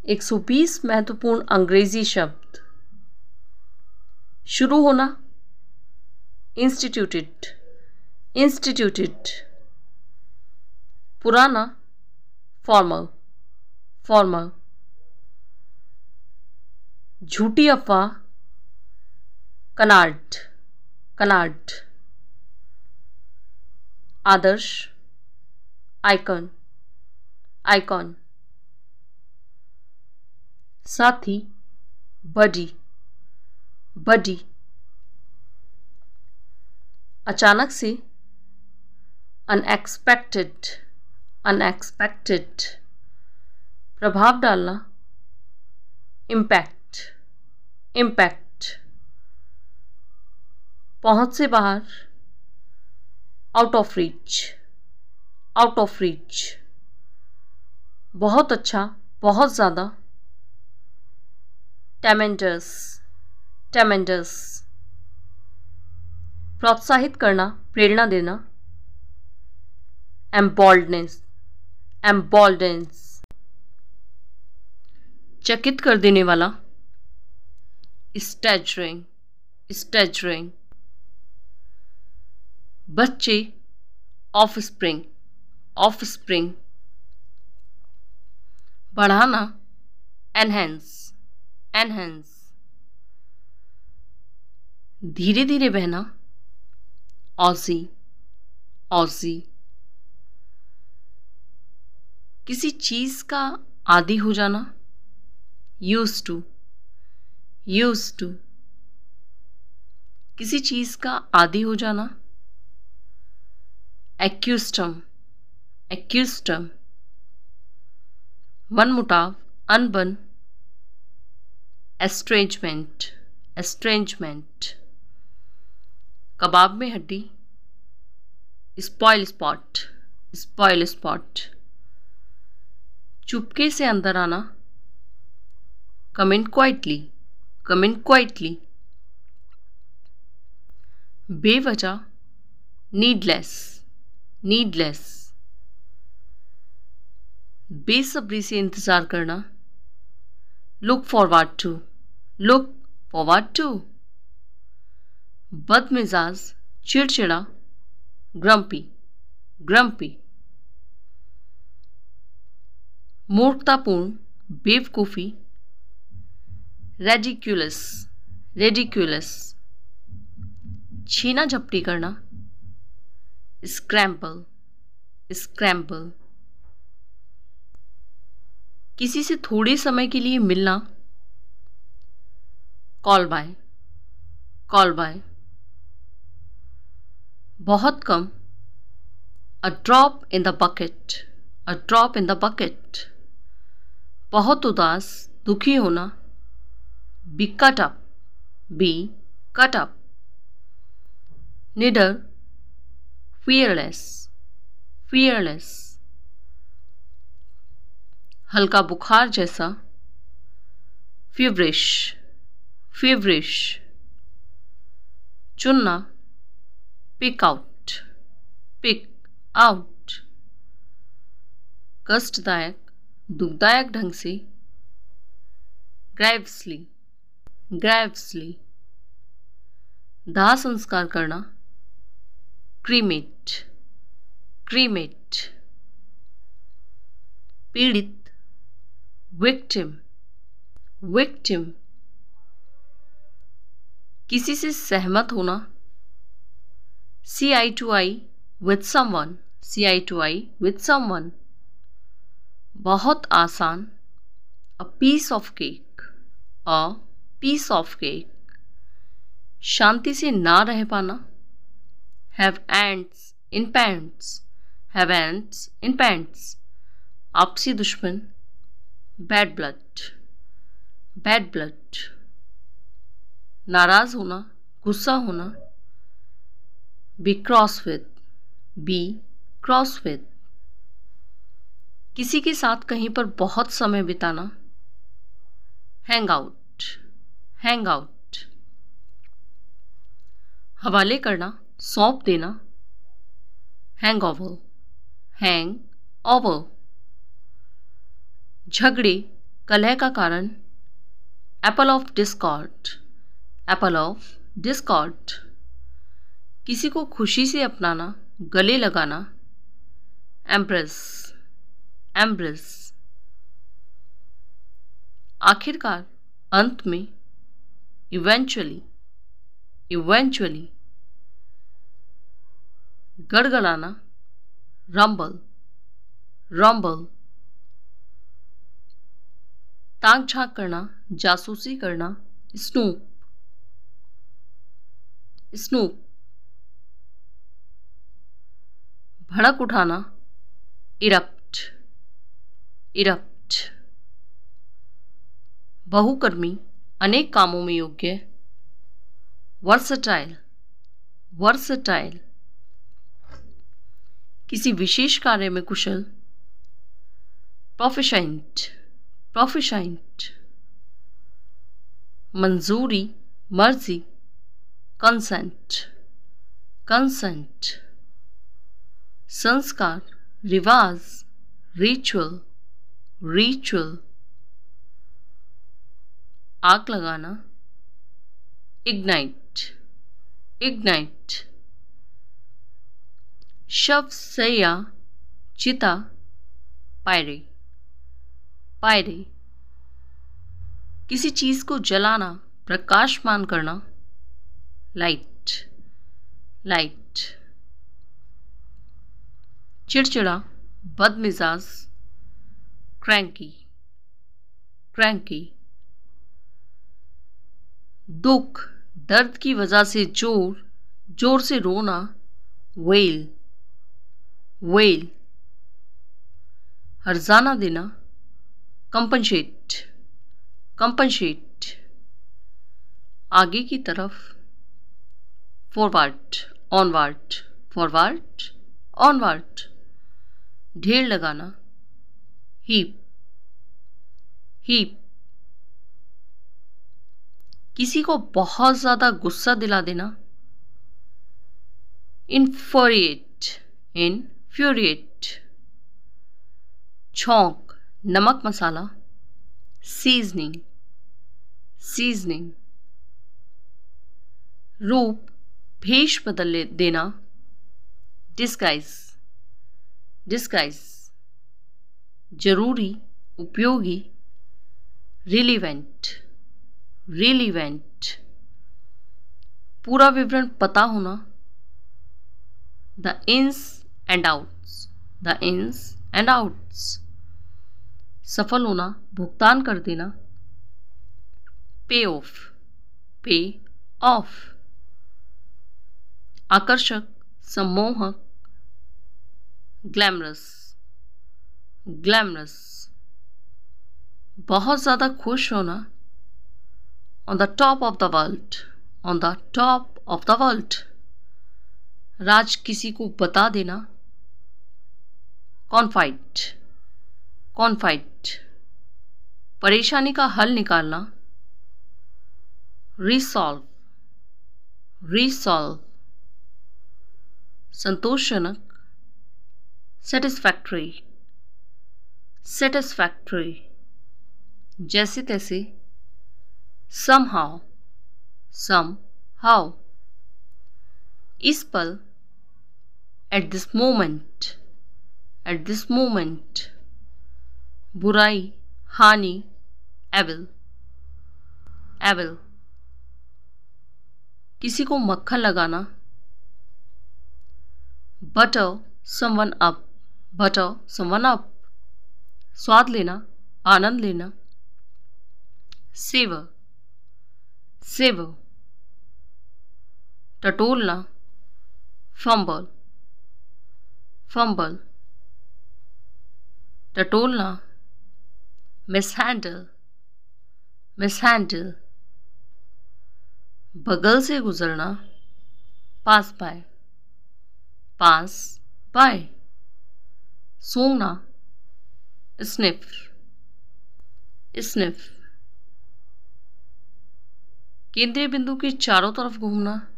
120 महत्वपूर्ण अंग्रेजी शब्द। शुरू होना, इंस्टीट्यूटेड, इंस्टीट्यूटेड। पुराना, फॉर्मल, फॉर्मल। झूठी अफवाह, कनार्ड, कनार्ड। आदर्श, आइकन, आइकॉन। साथी, बडी, बडी। अचानक से, अनएक्सपेक्टेड, अनएक्सपेक्टेड। प्रभाव डालना, इम्पैक्ट, इम्पैक्ट। पहुंच से बाहर, out of reach, out of reach. बहुत अच्छा, बहुत ज़्यादा, ट्रेमेंडस, ट्रेमेंडस। प्रोत्साहित करना, प्रेरणा देना, एम्बोल्डनेस, एम्बोल्डेंस। चकित कर देने वाला, स्टैजरिंग, स्टैजरिंग। बच्चे, ऑफस्प्रिंग, ऑफस्प्रिंग। बढ़ाना, एनहेंस, एनहेंस। धीरे धीरे बहना, ऑजी, ऑजी। किसी चीज का आदी हो जाना, यूज्ड टू, यूज्ड टू। किसी चीज का आदी हो जाना, एक्यूस्टम, एक्यूस्टम। मनमुटाव, अनबन, एस्ट्रेंजमेंट, एस्ट्रेंजमेंट। कबाब में हड्डी, स्पॉइल स्पॉट, स्पॉइल स्पॉट। चुपके से अंदर आना, come in quietly, come in quietly. बेवजह, नीडलेस, नीडलेस। बेसब्री से इंतजार करना, look forward to, look forward to. बदमिजाज, चिड़चिड़ा, ग्रम्पी, ग्रम्पी। मूर्खतापूर्ण, बेवकूफ़ी, रेडिक्यूलस, रेडिक्यूलस। छीना झपटी करना, स्क्रैम्पल, स्क्रैम्पल। किसी से थोड़े समय के लिए मिलना, कॉल बाय, कॉल बाय। बहुत कम, a drop in the bucket, a drop in the bucket. बहुत उदास, दुखी होना, be cut up, be cut up. निडर, फियरलेस, फियरलेस। हल्का बुखार जैसा, फीवरिश, फीवरिश। चुनना, पिक आउट, पिक आउट। कष्टदायक, दुखदायक ढंग से, ग्रेव्सली, ग्रेव्सली। दाह संस्कार करना, क्रीमेट, क्रीमेट। पीड़ित, विक्टिम, विक्टिम। किसी से सहमत होना, see eye to eye with someone, see eye to eye with someone. बहुत आसान, अ piece of cake, a piece of cake. शांति से ना रह पाना, have ants in pants, have ants in pants. आपसी दुश्मन, बैड ब्लड, बैड ब्लड। नाराज होना, गुस्सा होना, be cross with, be cross with. किसी के साथ कहीं पर बहुत समय बिताना, हैंग आउट, हैंग आउट। हवाले करना, सौंप देना, हैंग ओवर, हैंग ओवर। झगड़े, कलह का कारण, Apple of Discord, Apple of Discord. किसी को खुशी से अपनाना, गले लगाना, एम्प्रेस, एम्ब्रेस। आखिरकार, अंत में, इवेंचुअली, इवेंचुअली। गड़गड़ाना, रंबल, रंबल। ताक झांक करना, जासूसी करना, स्नूप, स्नूप। भड़क उठाना, इरप्ट, इरप्ट। बहुकर्मी, अनेक कामों में योग्य, वर्सटाइल, वर्सटाइल। किसी विशेष कार्य में कुशल, प्रोफिशेंट, प्रोफिशेंट। मंजूरी, मर्जी, कंसेंट, कंसेंट। संस्कार, रिवाज, रिचुअल, रिचुअल। आग लगाना, इग्नाइट, इग्नाइट। शव, सैया, चिता, पायरे, पायरे। किसी चीज को जलाना, प्रकाशमान करना, लाइट, लाइट। चिड़चिड़ा, बदमिजाज, क्रैंकी, क्रैंकी। दुख, दर्द की वजह से जोर, जोर से रोना, वेल, वेल। हर्जाना देना, कंपनशेट, कंपनशेट। आगे की तरफ, फॉरवर्ड, ऑनवर्ड, फॉरवर्ड, ऑनवर्ड। ढेर लगाना, हीप, हीप। किसी को बहुत ज्यादा गुस्सा दिला देना, इन्फ्यूरिएट, इन्फ्यूरिएट। छौंक, नमक मसाला, सीजनिंग, सीजनिंग। रूप, भेष बदल देना, डिस्गाइज, डिस्गाइज। जरूरी, उपयोगी, रिलीवेंट, रिलीवेंट। पूरा विवरण पता होना, the ins and outs, the ins and outs. सफल होना, भुगतान कर देना, पे ऑफ, पे ऑफ। आकर्षक, सम्मोहक, ग्लैमरस, ग्लैमरस। बहुत ज्यादा खुश होना, on the top of the world, on the top of the world. राज किसी को बता देना, कॉन्फाइड, कॉन्फाइड। परेशानी का हल निकालना, रिसॉल्व, रिसॉल्व। संतोषजनक, सेटिस्फैक्ट्री, सेटिस्फैक्ट्री। जैसे तैसे, somehow, somehow। इस पल, at this moment, at this moment। बुराई, हानि, evil, evil। किसी को मक्खन लगाना, butter someone up, butter someone up। स्वाद लेना, आनंद लेना, सेवर, सेवर। टटोलना, फंबल, फंबल। टटोलना, मिसहैंडल, मिसहैंडल। बगल से गुजरना, पास बाय, पास बाय। सूंघना, स्निफ, स्निफ। केंद्रीय बिंदु के चारों तरफ घूमना,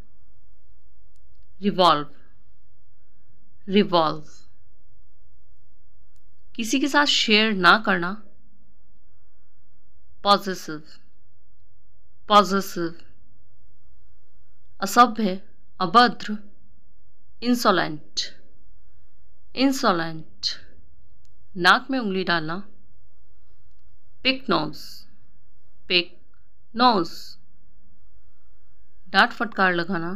रिवॉल्व, रिवॉल्व। किसी के साथ शेयर ना करना, possessive, possessive, असभ्य, अभद्र, insolent, insolent, नाक में उंगली डालना, pick nose, pick nose, डांट फटकार लगाना,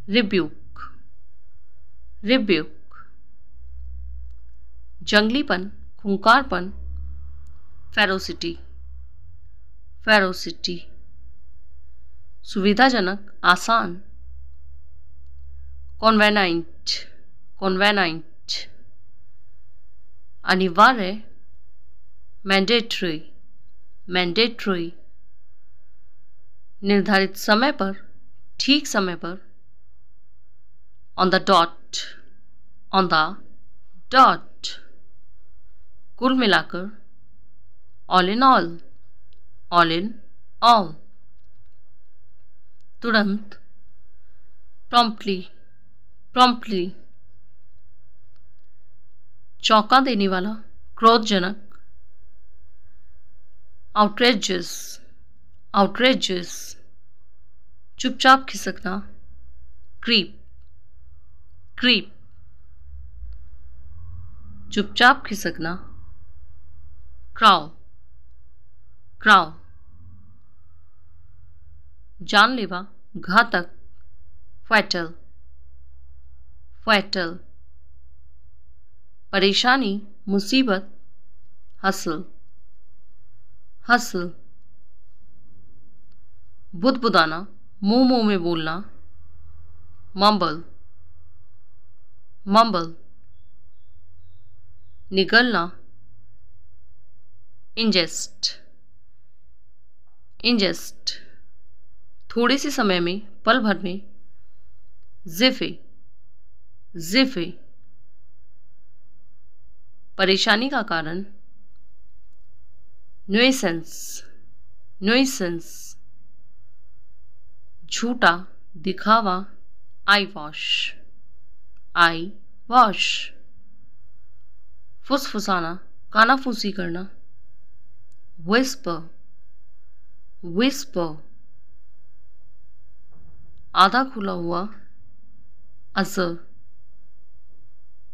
rebuke, rebuke, जंगलीपन, खूंखारपन, ferocity, ferocity, सुविधाजनक, आसान, convenient, convenient, अनिवार्य, mandatory, mandatory, निर्धारित समय पर, ठीक समय पर, on the dot, on the dot, कुल मिलाकर, all in all, all in all, तुरंत, promptly, promptly, चौंका देने वाला, क्रोधजनक, outrageous, outrageous, चुपचाप खिसकना, creep, creep, चुपचाप खिसकना, crow, crow, जानलेवा, घातक, fatal, fatal, परेशानी, मुसीबत, हसल, हसल, बुदबुदाना, मुंह मुंह में बोलना, मम्बल, मम्बल, निगलना, ingest, ingest, थोड़े से समय में, पल भर में, जिफे, जिफे, परेशानी का कारण, nuisance, nuisance, झूठा, दिखावा, आई वॉश, आई वॉश, फुसफुसाना, कानाफूसी करना, whisper, whisper, आधा खुला हुआ, अज़र,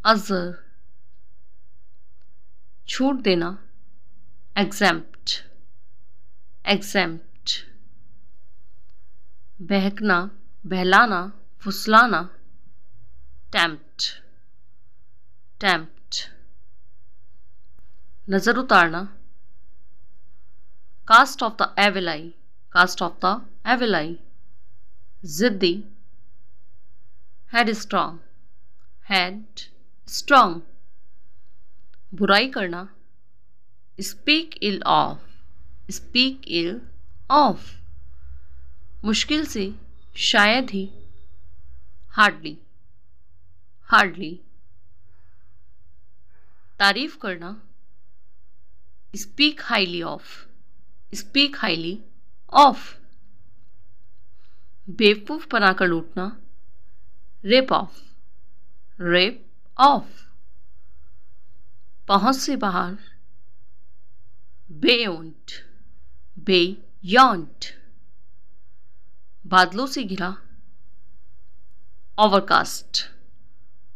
अज़र, छूट देना, exempt, exempt, बहकना, बहलाना, फुसलाना, tempt, tempt, नजर उतारना, cast of the evil eye, cast of the evil eye, जिद्दी, headstrong, headstrong, बुराई करना, speak ill of, speak ill of, मुश्किल से, शायद ही, hardly, hardly, तारीफ करना, speak highly of, speak highly of, बेवकूफ बनाकर लूटना, rip off, rip off, पहुंच से बाहर, beyond, beyond, बादलों से घिरा, overcast,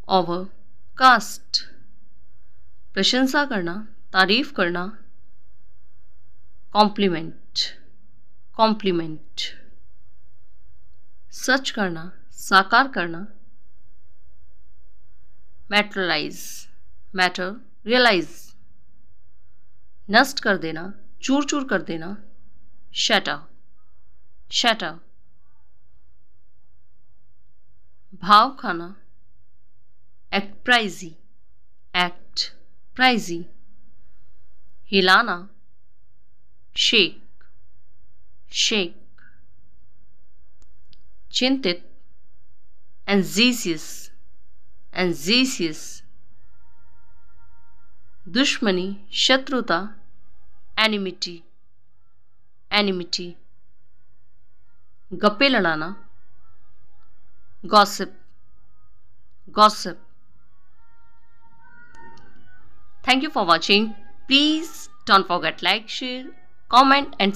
overcast, प्रशंसा करना, तारीफ करना, compliment, compliment, सच करना, साकार करना, materialize, materialize, नष्ट कर देना, चूर चूर कर देना, shatter, shatter, भाव खाना, act prisy, act prisy, हिलाना, shake, shake, चिंतित, anxious, anxious, दुश्मनी, शत्रुता, enmity, enmity, गप्पे लड़ाना, gossip, gossip. Thank you for watching. Please Don't forget like, share, comment and